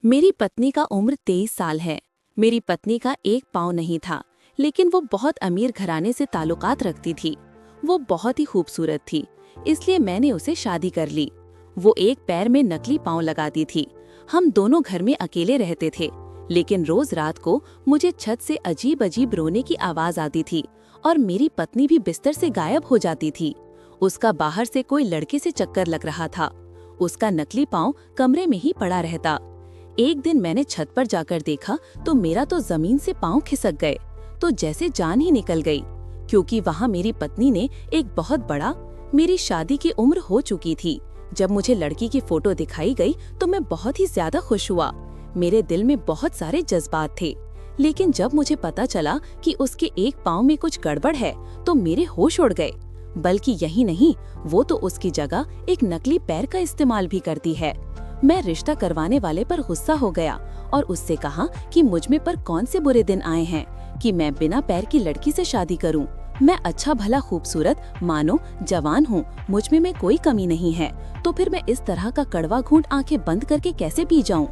मेरी पत्नी का उम्र 23 साल है। मेरी पत्नी का एक पाँव नहीं था, लेकिन वो बहुत अमीर घराने से ताल्लुकात रखती थी। वो बहुत ही खूबसूरत थी, इसलिए मैंने उसे शादी कर ली। वो एक पैर में नकली पाँव लगाती थी। हम दोनों घर में अकेले रहते थे, लेकिन रोज रात को मुझे छत से अजीब अजीब रोने की आवाज आती थी और मेरी पत्नी भी बिस्तर से गायब हो जाती थी। उसका बाहर से कोई लड़के से चक्कर लग रहा था। उसका नकली पाँव कमरे में ही पड़ा रहता। एक दिन मैंने छत पर जाकर देखा तो मेरा तो जमीन से पाँव खिसक गए, तो जैसे जान ही निकल गई, क्योंकि वहाँ मेरी पत्नी ने एक बहुत बड़ा, मेरी शादी की उम्र हो चुकी थी। जब मुझे लड़की की फोटो दिखाई गई तो मैं बहुत ही ज्यादा खुश हुआ। मेरे दिल में बहुत सारे जज्बात थे, लेकिन जब मुझे पता चला कि उसके एक पाँव में कुछ गड़बड़ है तो मेरे होश उड़ गए। बल्कि यही नहीं, वो तो उसकी जगह एक नकली पैर का इस्तेमाल भी करती है। मैं रिश्ता करवाने वाले पर गुस्सा हो गया और उससे कहा कि मुझ में पर कौन से बुरे दिन आए हैं कि मैं बिना पैर की लड़की से शादी करूं। मैं अच्छा भला खूबसूरत, मानो जवान हूं, मुझ में कोई कमी नहीं है, तो फिर मैं इस तरह का कड़वा घूंट आंखें बंद करके कैसे पी जाऊं।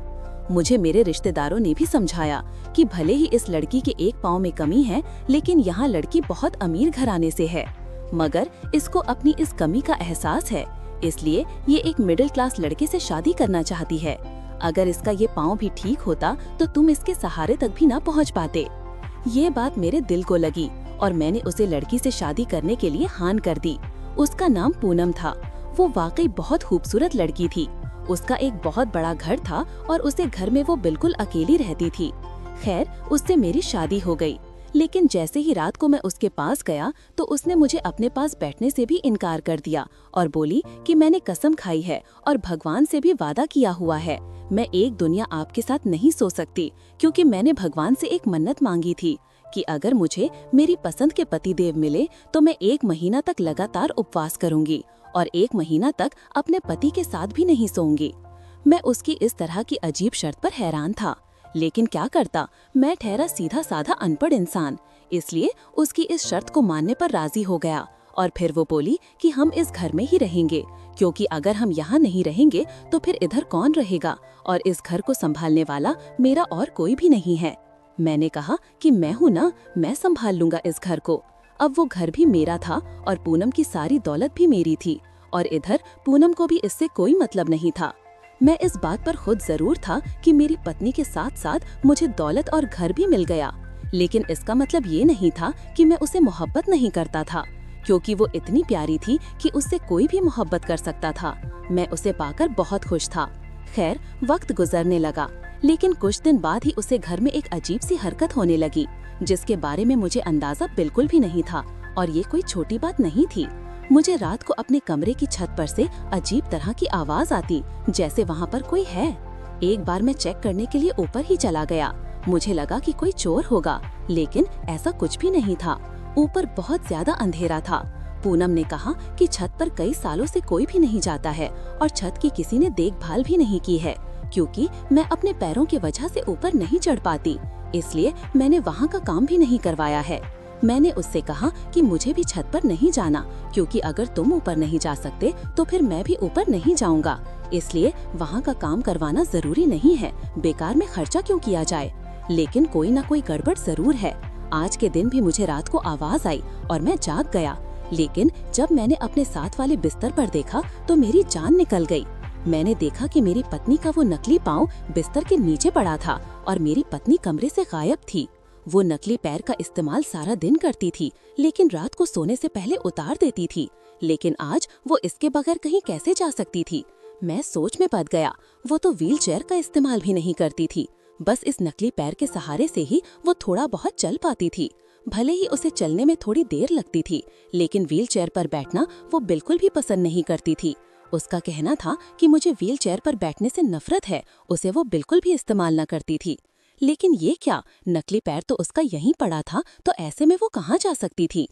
मुझे मेरे रिश्तेदारों ने भी समझाया कि भले ही इस लड़की के एक पाँव में कमी है, लेकिन यहाँ लड़की बहुत अमीर घराने से है, मगर इसको अपनी इस कमी का एहसास है, इसलिए ये एक मिडिल क्लास लड़के से शादी करना चाहती है। अगर इसका ये पाँव भी ठीक होता तो तुम इसके सहारे तक भी ना पहुंच पाते। ये बात मेरे दिल को लगी और मैंने उसे लड़की से शादी करने के लिए हाँ कर दी। उसका नाम पूनम था। वो वाकई बहुत खूबसूरत लड़की थी। उसका एक बहुत बड़ा घर था और उसे घर में वो बिल्कुल अकेली रहती थी। खैर, उससे मेरी शादी हो गई, लेकिन जैसे ही रात को मैं उसके पास गया तो उसने मुझे अपने पास बैठने से भी इनकार कर दिया और बोली कि मैंने कसम खाई है और भगवान से भी वादा किया हुआ है, मैं एक दुनिया आपके साथ नहीं सो सकती, क्योंकि मैंने भगवान से एक मन्नत मांगी थी कि अगर मुझे मेरी पसंद के पतिदेव मिले तो मैं 1 महीना तक लगातार उपवास करूंगी और 1 महीना तक अपने पति के साथ भी नहीं सोऊंगी। मैं उसकी इस तरह की अजीब शर्त पर हैरान था, लेकिन क्या करता, मैं ठहरा सीधा साधा अनपढ़ इंसान, इसलिए उसकी इस शर्त को मानने पर राजी हो गया। और फिर वो बोली कि हम इस घर में ही रहेंगे, क्योंकि अगर हम यहाँ नहीं रहेंगे तो फिर इधर कौन रहेगा, और इस घर को संभालने वाला मेरा और कोई भी नहीं है। मैंने कहा कि मैं हूँ ना, मैं संभाल लूंगा इस घर को। अब वो घर भी मेरा था और पूनम की सारी दौलत भी मेरी थी, और इधर पूनम को भी इससे कोई मतलब नहीं था। मैं इस बात पर खुद जरूर था कि मेरी पत्नी के साथ साथ मुझे दौलत और घर भी मिल गया, लेकिन इसका मतलब ये नहीं था कि मैं उसे मोहब्बत नहीं करता था, क्योंकि वो इतनी प्यारी थी कि उससे कोई भी मोहब्बत कर सकता था। मैं उसे पाकर बहुत खुश था। खैर, वक्त गुजरने लगा, लेकिन कुछ दिन बाद ही उसे घर में एक अजीब सी हरकत होने लगी, जिसके बारे में मुझे अंदाजा बिल्कुल भी नहीं था, और ये कोई छोटी बात नहीं थी। मुझे रात को अपने कमरे की छत पर से अजीब तरह की आवाज आती, जैसे वहाँ पर कोई है। एक बार मैं चेक करने के लिए ऊपर ही चला गया। मुझे लगा कि कोई चोर होगा, लेकिन ऐसा कुछ भी नहीं था। ऊपर बहुत ज्यादा अंधेरा था। पूनम ने कहा कि छत पर कई सालों से कोई भी नहीं जाता है और छत की किसी ने देखभाल भी नहीं की है, क्योंकि मैं अपने पैरों की वजह से ऊपर नहीं चढ़ पाती, इसलिए मैंने वहाँ का काम भी नहीं करवाया है। मैंने उससे कहा कि मुझे भी छत पर नहीं जाना, क्योंकि अगर तुम ऊपर नहीं जा सकते तो फिर मैं भी ऊपर नहीं जाऊंगा, इसलिए वहाँ का काम करवाना जरूरी नहीं है, बेकार में खर्चा क्यों किया जाए। लेकिन कोई ना कोई गड़बड़ जरूर है। आज के दिन भी मुझे रात को आवाज आई और मैं जाग गया, लेकिन जब मैंने अपने साथ वाले बिस्तर पर देखा तो मेरी जान निकल गई। मैंने देखा कि मेरी पत्नी का वो नकली पाँव बिस्तर के नीचे पड़ा था और मेरी पत्नी कमरे से गायब थी। वो नकली पैर का इस्तेमाल सारा दिन करती थी, लेकिन रात को सोने से पहले उतार देती थी, लेकिन आज वो इसके बगैर कहीं कैसे जा सकती थी। मैं सोच में पड़ गया। वो तो व्हील चेयर का इस्तेमाल भी नहीं करती थी, बस इस नकली पैर के सहारे से ही वो थोड़ा बहुत चल पाती थी। भले ही उसे चलने में थोड़ी देर लगती थी, लेकिन व्हील चेयर पर बैठना वो बिल्कुल भी पसंद नहीं करती थी। उसका कहना था कि मुझे व्हील चेयर पर बैठने से नफरत है, उसे वो बिल्कुल भी इस्तेमाल न करती थी। लेकिन ये क्या, नकली पैर तो उसका यहीं पड़ा था, तो ऐसे में वो कहाँ जा सकती थी।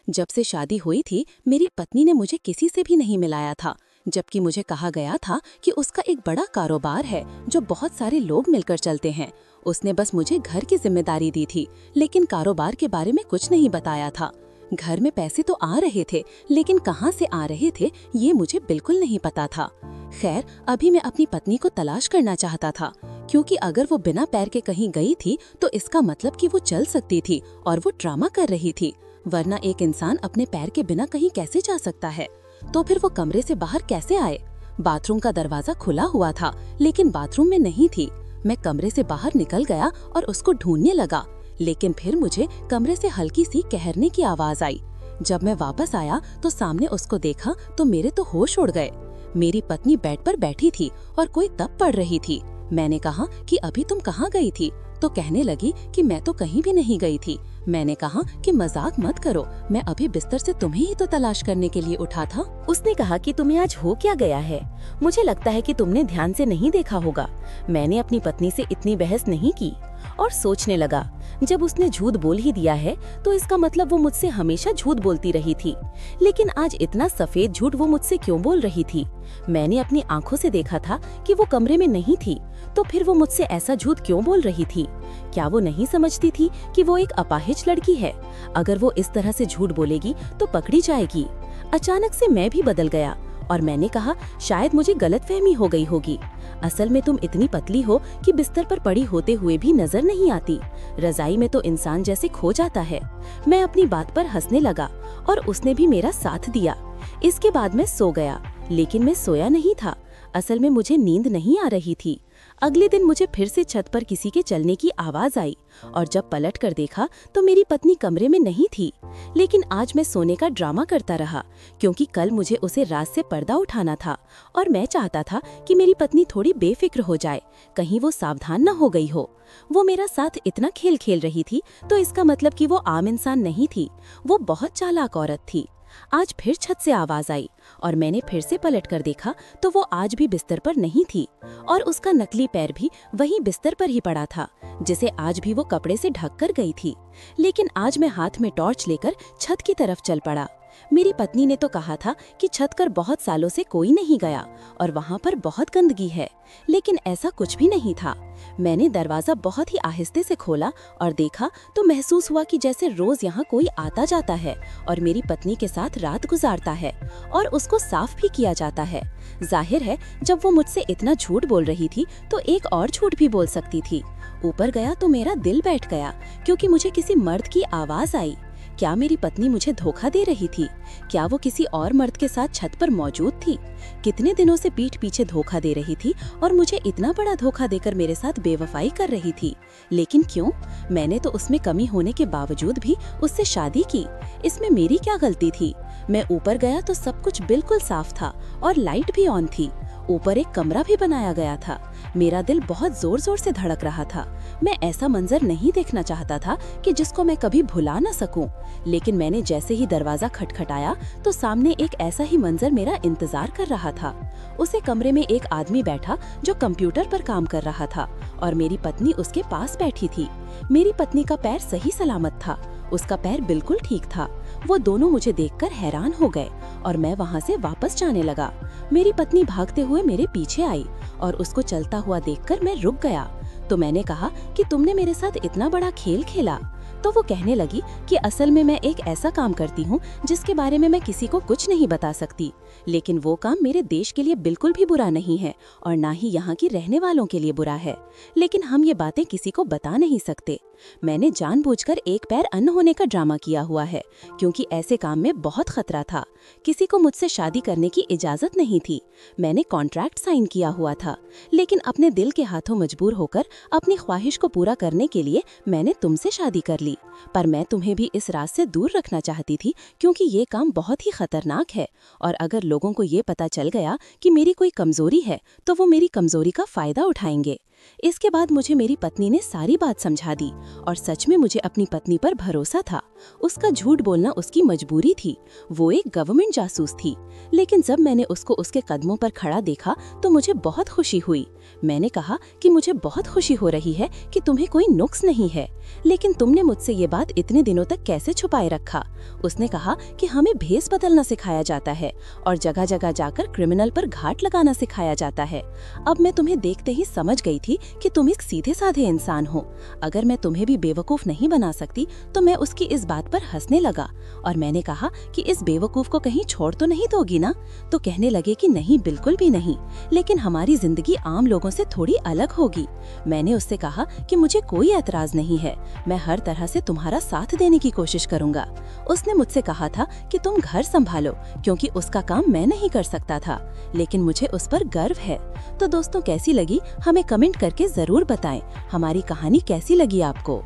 जब से शादी हुई थी, मेरी पत्नी ने मुझे किसी से भी नहीं मिलाया था, जबकि मुझे कहा गया था कि उसका एक बड़ा कारोबार है जो बहुत सारे लोग मिलकर चलते हैं। उसने बस मुझे घर की जिम्मेदारी दी थी, लेकिन कारोबार के बारे में कुछ नहीं बताया था। घर में पैसे तो आ रहे थे, लेकिन कहाँ से आ रहे थे ये मुझे बिल्कुल नहीं पता था। खैर, अभी मैं अपनी पत्नी को तलाश करना चाहता था, क्योंकि अगर वो बिना पैर के कहीं गई थी तो इसका मतलब कि वो चल सकती थी और वो ड्रामा कर रही थी, वरना एक इंसान अपने पैर के बिना कहीं कैसे जा सकता है। तो फिर वो कमरे से बाहर कैसे आए? बाथरूम का दरवाजा खुला हुआ था, लेकिन बाथरूम में नहीं थी। मैं कमरे से बाहर निकल गया और उसको ढूंढने लगा, लेकिन फिर मुझे कमरे से हल्की सी कहरने की आवाज आई। जब मैं वापस आया तो सामने उसको देखा तो मेरे तो होश उड़ गए। मेरी पत्नी बेड पर बैठी थी और कोई तप पढ़ रही थी। मैंने कहा कि अभी तुम कहाँ गई थी? तो कहने लगी कि मैं तो कहीं भी नहीं गई थी। मैंने कहा कि मजाक मत करो, मैं अभी बिस्तर से तुम्हें ही तो तलाश करने के लिए उठा था। उसने कहा कि तुम्हें आज हो क्या गया है? मुझे लगता है कि तुमने ध्यान से नहीं देखा होगा। मैंने अपनी पत्नी से इतनी बहस नहीं की और सोचने लगा, जब उसने झूठ बोल ही दिया है तो इसका मतलब वो मुझसे हमेशा झूठ बोलती रही थी। लेकिन आज इतना सफेद झूठ वो मुझसे क्यों बोल रही थी? मैंने अपनी आंखों से देखा था कि वो कमरे में नहीं थी, तो फिर वो मुझसे ऐसा झूठ क्यों बोल रही थी? क्या वो नहीं समझती थी कि वो एक अपाहिज लड़की है? अगर वो इस तरह से झूठ बोलेगी तो पकड़ी जाएगी। अचानक से मैं भी बदल गया और मैंने कहा, शायद मुझे गलतफहमी हो गई होगी। असल में तुम इतनी पतली हो कि बिस्तर पर पड़ी होते हुए भी नजर नहीं आती। रजाई में तो इंसान जैसे खो जाता है। मैं अपनी बात पर हंसने लगा और उसने भी मेरा साथ दिया। इसके बाद मैं सो गया, लेकिन मैं सोया नहीं था। असल में मुझे नींद नहीं आ रही थी। अगले दिन मुझे फिर से छत पर किसी के चलने की आवाज आई और जब पलट कर देखा तो मेरी पत्नी कमरे में नहीं थी। लेकिन आज मैं सोने का ड्रामा करता रहा, क्योंकि कल मुझे उसे रात से पर्दा उठाना था और मैं चाहता था कि मेरी पत्नी थोड़ी बेफिक्र हो जाए, कहीं वो सावधान न हो गई हो। वो मेरा साथ इतना खेल खेल रही थी तो इसका मतलब कि वो आम इंसान नहीं थी, वो बहुत चालाक औरत थी। आज फिर छत से आवाज आई और मैंने फिर से पलट कर देखा तो वो आज भी बिस्तर पर नहीं थी और उसका नकली पैर भी वहीं बिस्तर पर ही पड़ा था, जिसे आज भी वो कपड़े से ढक कर गई थी। लेकिन आज मैं हाथ में टॉर्च लेकर छत की तरफ चल पड़ा। मेरी पत्नी ने तो कहा था कि छत पर बहुत सालों से कोई नहीं गया और वहाँ पर बहुत गंदगी है, लेकिन ऐसा कुछ भी नहीं था। मैंने दरवाजा बहुत ही आहिस्ते से खोला और देखा तो महसूस हुआ कि जैसे रोज यहाँ कोई आता जाता है और मेरी पत्नी के साथ रात गुजारता है और उसको साफ भी किया जाता है। जाहिर है, जब वो मुझसे इतना झूठ बोल रही थी तो एक और झूठ भी बोल सकती थी। ऊपर गया तो मेरा दिल बैठ गया, क्योंकि मुझे किसी मर्द की आवाज आई। क्या मेरी पत्नी मुझे धोखा दे रही थी? क्या वो किसी और मर्द के साथ छत पर मौजूद थी? कितने दिनों से पीठ पीछे धोखा दे रही थी और मुझे इतना बड़ा धोखा देकर मेरे साथ बेवफाई कर रही थी। लेकिन क्यों? मैंने तो उसमें कमी होने के बावजूद भी उससे शादी की। इसमें मेरी क्या गलती थी? मैं ऊपर गया तो सब कुछ बिल्कुल साफ था और लाइट भी ऑन थी। ऊपर एक कमरा भी बनाया गया था। मेरा दिल बहुत जोर जोर से धड़क रहा था। मैं ऐसा मंजर नहीं देखना चाहता था कि जिसको मैं कभी भुला न सकूं। लेकिन मैंने जैसे ही दरवाजा खटखटाया तो सामने एक ऐसा ही मंजर मेरा इंतजार कर रहा था। उसे कमरे में एक आदमी बैठा जो कंप्यूटर पर काम कर रहा था और मेरी पत्नी उसके पास बैठी थी। मेरी पत्नी का पैर सही सलामत था, उसका पैर बिल्कुल ठीक था। वो दोनों मुझे देखकर हैरान हो गए और मैं वहाँ से वापस जाने लगा। मेरी पत्नी भागते हुए मेरे पीछे आई और उसको चलता हुआ देखकर मैं रुक गया। तो मैंने कहा कि तुमने मेरे साथ इतना बड़ा खेल खेला। तो वो कहने लगी कि असल में मैं एक ऐसा काम करती हूँ जिसके बारे में मैं किसी को कुछ नहीं बता सकती, लेकिन वो काम मेरे देश के लिए बिल्कुल भी बुरा नहीं है और ना ही यहाँ की रहने वालों के लिए बुरा है, लेकिन हम ये बातें किसी को बता नहीं सकते। मैंने जानबूझकर एक पैर अन्य होने का ड्रामा किया हुआ है, क्योंकि ऐसे काम में बहुत खतरा था। किसी को मुझसे शादी करने की इजाजत नहीं थी। मैंने कॉन्ट्रैक्ट साइन किया हुआ था, लेकिन अपने दिल के हाथों मजबूर होकर अपनी ख्वाहिश को पूरा करने के लिए मैंने तुमसे शादी कर ली। पर मैं तुम्हें भी इस राज से दूर रखना चाहती थी, क्योंकि ये काम बहुत ही खतरनाक है और अगर लोगों को ये पता चल गया कि मेरी कोई कमजोरी है तो वो मेरी कमजोरी का फायदा उठाएंगे। इसके बाद मुझे मेरी पत्नी ने सारी बात समझा दी और सच में मुझे अपनी पत्नी पर भरोसा था। उसका झूठ बोलना उसकी मजबूरी थी। वो एक गवर्नमेंट जासूस थी। लेकिन जब मैंने उसको उसके कदमों पर खड़ा देखा तो मुझे बहुत खुशी हुई। मैंने कहा कि मुझे बहुत खुशी हो रही है कि तुम्हें कोई नुक्स नहीं है, लेकिन तुमने मुझसे ये बात इतने दिनों तक कैसे छुपाए रखा? उसने कहा कि हमें भेस बदलना सिखाया जाता है और जगह जगह जाकर क्रिमिनल पर घाट लगाना सिखाया जाता है। अब मैं तुम्हें देखते ही समझ गई थी कि तुम एक सीधे साधे इंसान हो। अगर मैं तुम्हें भी बेवकूफ नहीं बना सकती तो मैं उसकी इस बात पर हंसने लगा और मैंने कहा कि इस बेवकूफ को कहीं छोड़ तो नहीं दोगी ना? तो कहने लगे कि नहीं, बिल्कुल भी नहीं, लेकिन हमारी जिंदगी आम लोगों से थोड़ी अलग होगी। मैंने उससे कहा कि मुझे कोई एतराज नहीं है, मैं हर तरह से तुम्हारा साथ देने की कोशिश करूंगा। उसने मुझसे कहा था कि तुम घर संभालो, क्योंकि उसका काम मैं नहीं कर सकता था, लेकिन मुझे उस पर गर्व है। तो दोस्तों, कैसी लगी हमें कमेंट करके जरूर बताएं। हमारी कहानी कैसी लगी आपको?